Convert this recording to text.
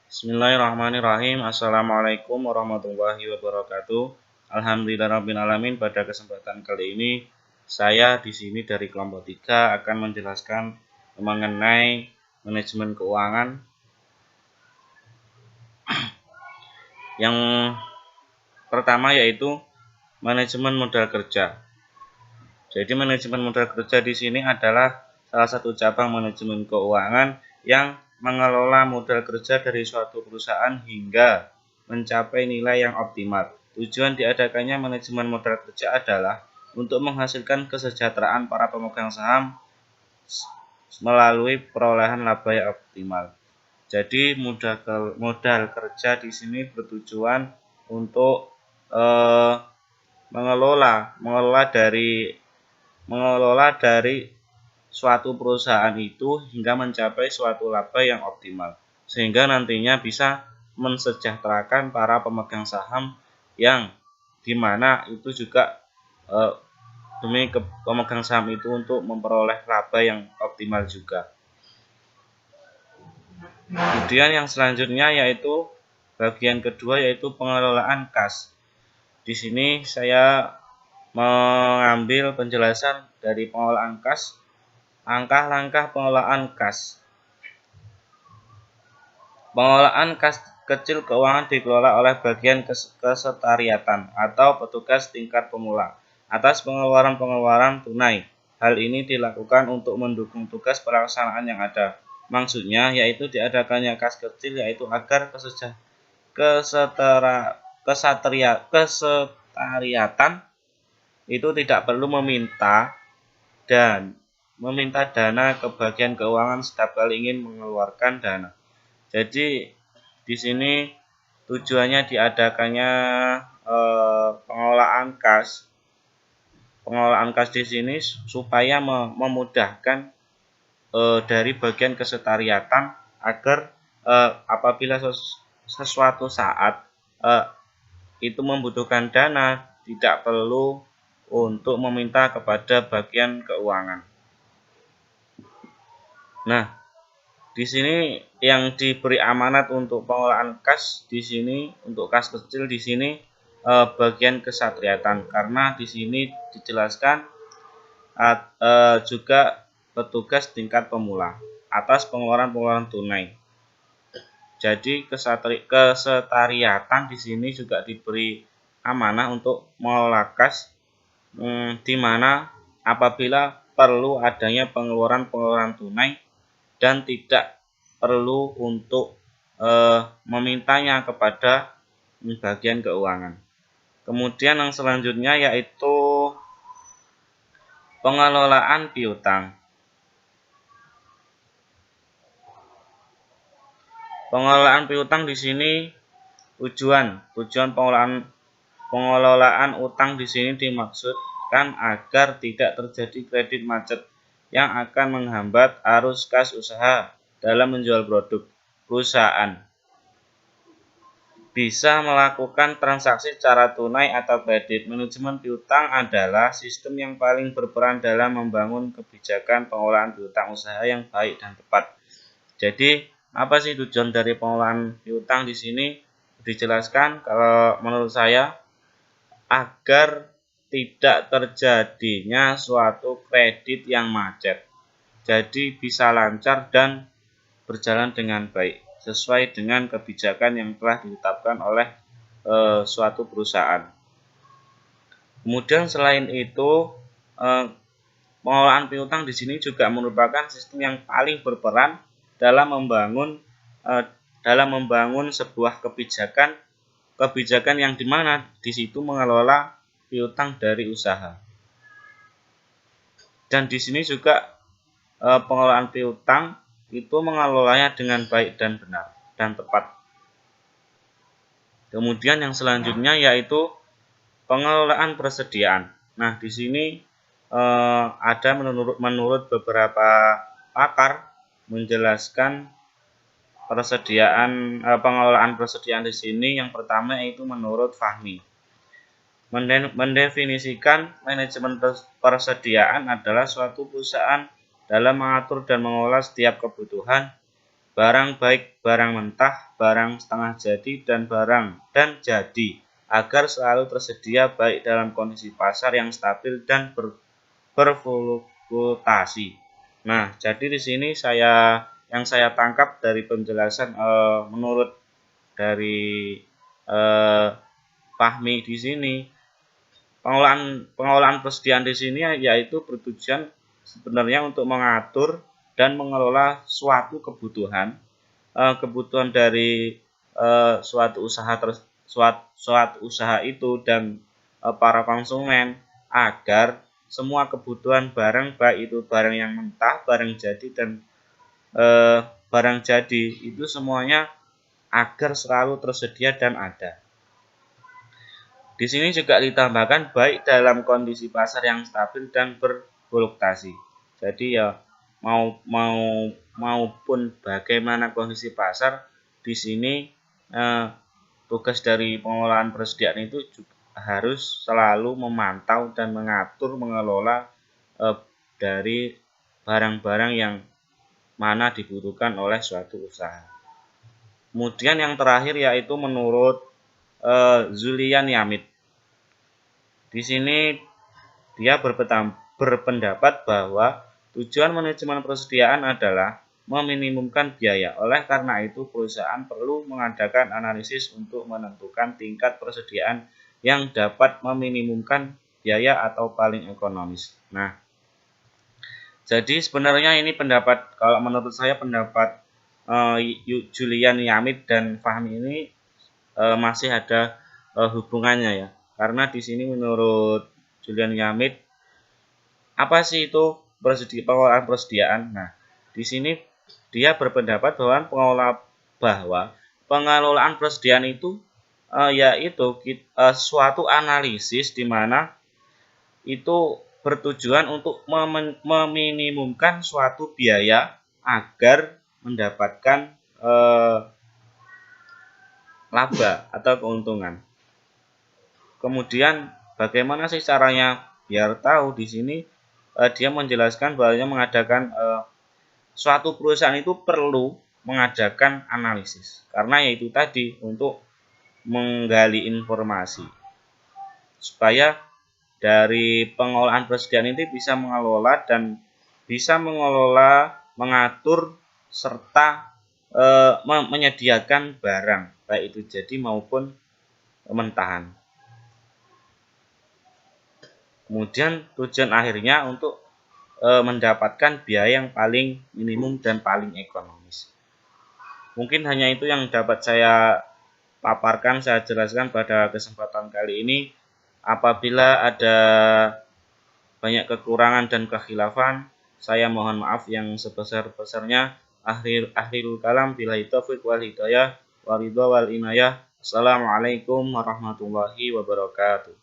Bismillahirrahmanirrahim. Assalamualaikum warahmatullahi wabarakatuh. Alhamdulillahirrahmanirrahim. Pada kesempatan kali ini saya di sini dari kelompok 3 akan menjelaskan mengenai manajemen keuangan. Yang pertama yaitu manajemen modal kerja. Jadi manajemen modal kerja di sini adalah salah satu cabang manajemen keuangan yang mengelola modal kerja dari suatu perusahaan hingga mencapai nilai yang optimal. Tujuan diadakannya manajemen modal kerja adalah untuk menghasilkan kesejahteraan para pemegang saham melalui perolehan laba yang optimal. Jadi modal kerja di sini bertujuan untuk mengelola dari suatu perusahaan itu hingga mencapai suatu laba yang optimal, sehingga nantinya bisa mensejahterakan para pemegang saham yang dimana itu juga demi pemegang saham itu untuk memperoleh laba yang optimal juga. Kemudian yang selanjutnya yaitu bagian kedua yaitu pengelolaan kas. Di sini saya mengambil penjelasan dari pengelolaan kas. Langkah-langkah pengelolaan kas. Pengelolaan kas kecil keuangan dikelola oleh bagian kesetariatan atau petugas tingkat pemula atas pengeluaran tunai. Hal ini dilakukan untuk mendukung tugas pelaksanaan yang ada. Maksudnya yaitu diadakannya kas kecil yaitu agar kesetariatan itu tidak perlu meminta dana ke bagian keuangan setiap kali ingin mengeluarkan dana. Jadi di sini tujuannya diadakannya pengelolaan kas. Pengelolaan kas di sini supaya memudahkan dari bagian kesetariatan agar apabila sesuatu saat itu membutuhkan dana tidak perlu untuk meminta kepada bagian keuangan. Nah, di sini yang diberi amanat untuk pengelolaan kas di sini untuk kas kecil di sini bagian kesetariatan, karena di sini dijelaskan juga petugas tingkat pemula atas pengeluaran tunai. Jadi kesetariatan di sini juga diberi amanah untuk mengelola kas di mana apabila perlu adanya pengeluaran tunai dan tidak perlu untuk memintanya kepada bagian keuangan. Kemudian yang selanjutnya yaitu pengelolaan piutang. Pengelolaan piutang di sini tujuan pengelolaan utang di sini dimaksudkan agar tidak terjadi kredit macet yang akan menghambat arus kas usaha dalam menjual produk. Perusahaan bisa melakukan transaksi secara tunai atau kredit. Manajemen piutang adalah sistem yang paling berperan dalam membangun kebijakan pengelolaan piutang usaha yang baik dan tepat. Jadi, apa sih tujuan dari pengelolaan piutang di sini? Dijelaskan kalau menurut saya agar tidak terjadinya suatu kredit yang macet. Jadi bisa lancar dan berjalan dengan baik sesuai dengan kebijakan yang telah ditetapkan oleh suatu perusahaan. Kemudian selain itu pengelolaan piutang di sini juga merupakan sistem yang paling berperan dalam membangun sebuah kebijakan yang dimana di situ mengelola piutang dari usaha. Dan di sini juga pengelolaan piutang itu mengelolanya dengan baik dan benar dan tepat. Kemudian yang selanjutnya yaitu pengelolaan persediaan. Nah, di sini ada menurut beberapa pakar menjelaskan pengelolaan persediaan di sini. Yang pertama yaitu menurut Fahmi mendefinisikan manajemen persediaan adalah suatu perusahaan dalam mengatur dan mengelola setiap kebutuhan barang baik barang mentah, barang setengah jadi, dan jadi, agar selalu tersedia baik dalam kondisi pasar yang stabil dan berfluktuasi. Nah, jadi di sini yang saya tangkap dari penjelasan menurut dari Fahmi di sini, pengolahan persediaan di sini yaitu bertujuan sebenarnya untuk mengatur dan mengelola suatu kebutuhan dari suatu usaha itu dan para konsumen, agar semua kebutuhan barang, baik itu barang yang mentah, barang jadi, dan barang jadi, itu semuanya agar selalu tersedia dan ada. Di sini juga ditambahkan baik dalam kondisi pasar yang stabil dan berfluktuasi. Jadi ya maupun bagaimana kondisi pasar, di sini tugas dari pengolahan persediaan itu juga harus selalu memantau dan mengelola dari barang-barang yang mana dibutuhkan oleh suatu usaha. Kemudian yang terakhir yaitu menurut Julian Yamit. Di sini dia berpendapat bahwa tujuan manajemen persediaan adalah meminimumkan biaya. Oleh karena itu, perusahaan perlu mengadakan analisis untuk menentukan tingkat persediaan yang dapat meminimumkan biaya atau paling ekonomis. Nah, jadi sebenarnya ini kalau menurut saya pendapat Julian Yamit dan Fahmi ini masih ada hubungannya ya, karena di sini menurut Julian Yamit, apa sih itu pengolahan persediaan? Nah, di sini dia berpendapat bahwa pengelolaan persediaan itu yaitu suatu analisis di mana itu bertujuan untuk meminimumkan suatu biaya agar mendapatkan laba atau keuntungan. Kemudian bagaimana sih caranya biar tahu? Di sini dia menjelaskan bahwa mengadakan suatu perusahaan itu perlu mengadakan analisis, karena yaitu tadi untuk menggali informasi supaya dari pengolahan persediaan ini bisa mengelola, mengatur serta menyediakan barang baik itu jadi maupun mentahan. Kemudian tujuan akhirnya untuk mendapatkan biaya yang paling minimum dan paling ekonomis. Mungkin hanya itu yang dapat saya paparkan, saya jelaskan pada kesempatan kali ini. Apabila ada banyak kekurangan dan kekhilafan, saya mohon maaf yang sebesar-besarnya. Akhirul kalam, billahi taufiq wal hidayah, waridho wal inayah. Assalamualaikum warahmatullahi wabarakatuh.